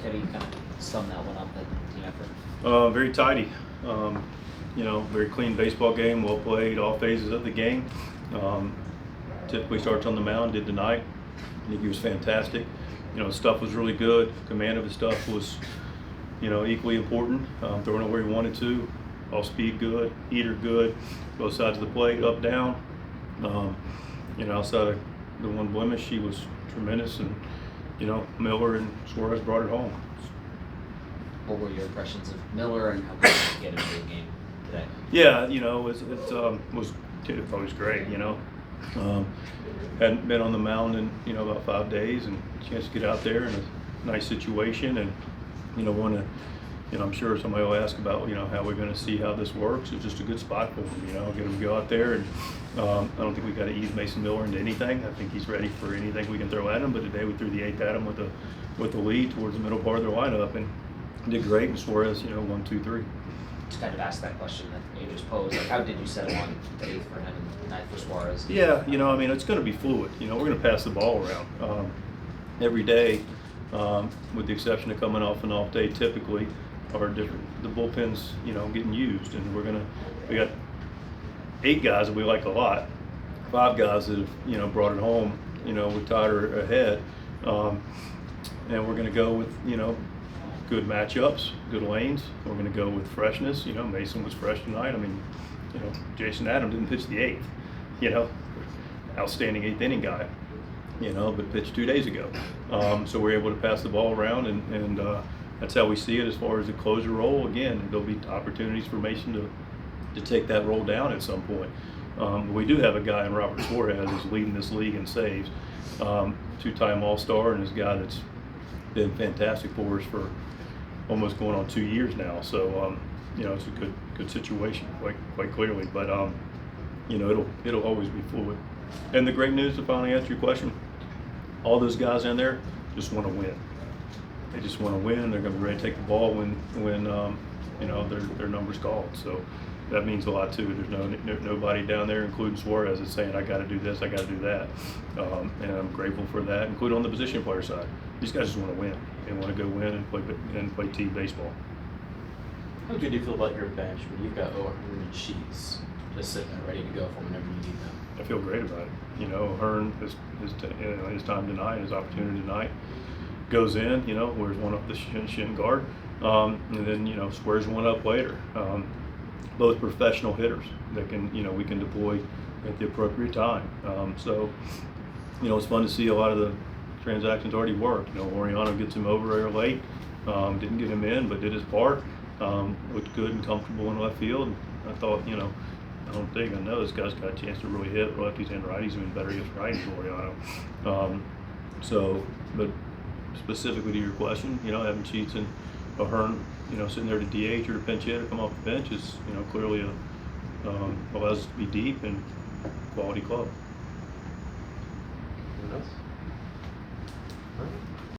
How do you kind of sum that one up, that team effort? Very tidy. Very clean baseball game, well played, all phases of the game. Typically starts on the mound, did tonight. I think he was fantastic. Stuff was really good. Command of his stuff was, equally important. Throwing it where he wanted to. Off speed good, heater good, both sides of the plate, up, down. Outside of the one blemish, he was tremendous, and Miller and Suarez brought it home. What were your impressions of Miller, and how good did you get into the game today? Yeah, it was great. Hadn't been on the mound in about 5 days, and a chance to get out there in a nice situation, and I'm sure somebody will ask about how we're going to see how this works. It's just a good spot for him. Get him to go out there, and I don't think we got to ease Mason Miller into anything. I think he's ready for anything we can throw at him. But today we threw the 8th at him with the lead towards the middle part of their lineup, and did great. And Suarez, 1, 2, 3. To kind of ask that question that you just posed, like how did you settle on the 8th for him and 9th for Suarez? Yeah, it's going to be fluid. We're going to pass the ball around every day, with the exception of coming off an off day. Typically, are different. The bullpen's getting used, and we got 8 guys that we like a lot, 5 guys that have brought it home. With Tyler ahead, and we're going to go with good matchups, good lanes. We're going to go with freshness. Mason was fresh tonight. Jason Adams didn't pitch the 8th. Outstanding 8th inning guy. But pitched 2 days ago. So we're able to pass the ball around, and that's how we see it as far as the closer role. Again, there'll be opportunities for Mason to take that role down at some point. We do have a guy in Robert Suarez who's leading this league in saves, 2-time All-Star, and is a guy that's been fantastic for us for almost going on 2 years now. So it's a good situation, quite clearly. But it'll always be fluid. And the great news, to finally answer your question, all those guys in there just want to win. They just want to win. They're going to be ready to take the ball when their number's called. So that means a lot too. There's nobody down there, including Suarez, that's saying I got to do this, I got to do that, and I'm grateful for that. Including on the position player side, these guys just want to win. They want to go win and play team baseball. How good do you feel about your bench when you've got O'Hearn and Sheets just sitting there ready to go for whenever you need them? I feel great about it. O'Hearn, his time tonight, his opportunity tonight, goes in. Wears one up the shin guard, and then squares one up later. Both professional hitters that can we can deploy at the appropriate time. So it's fun to see a lot of the transactions already work. Oriano gets him over there late, didn't get him in, but did his part. Looked good and comfortable in left field. I thought, I know this guy's got a chance to really hit lefties and righties, even better against righties, Oriano. But specifically to your question, having Sheets and O'Hearn, sitting there to DH or to pinch hit or come off the bench is, clearly allows us to be deep and quality club. Anyone else?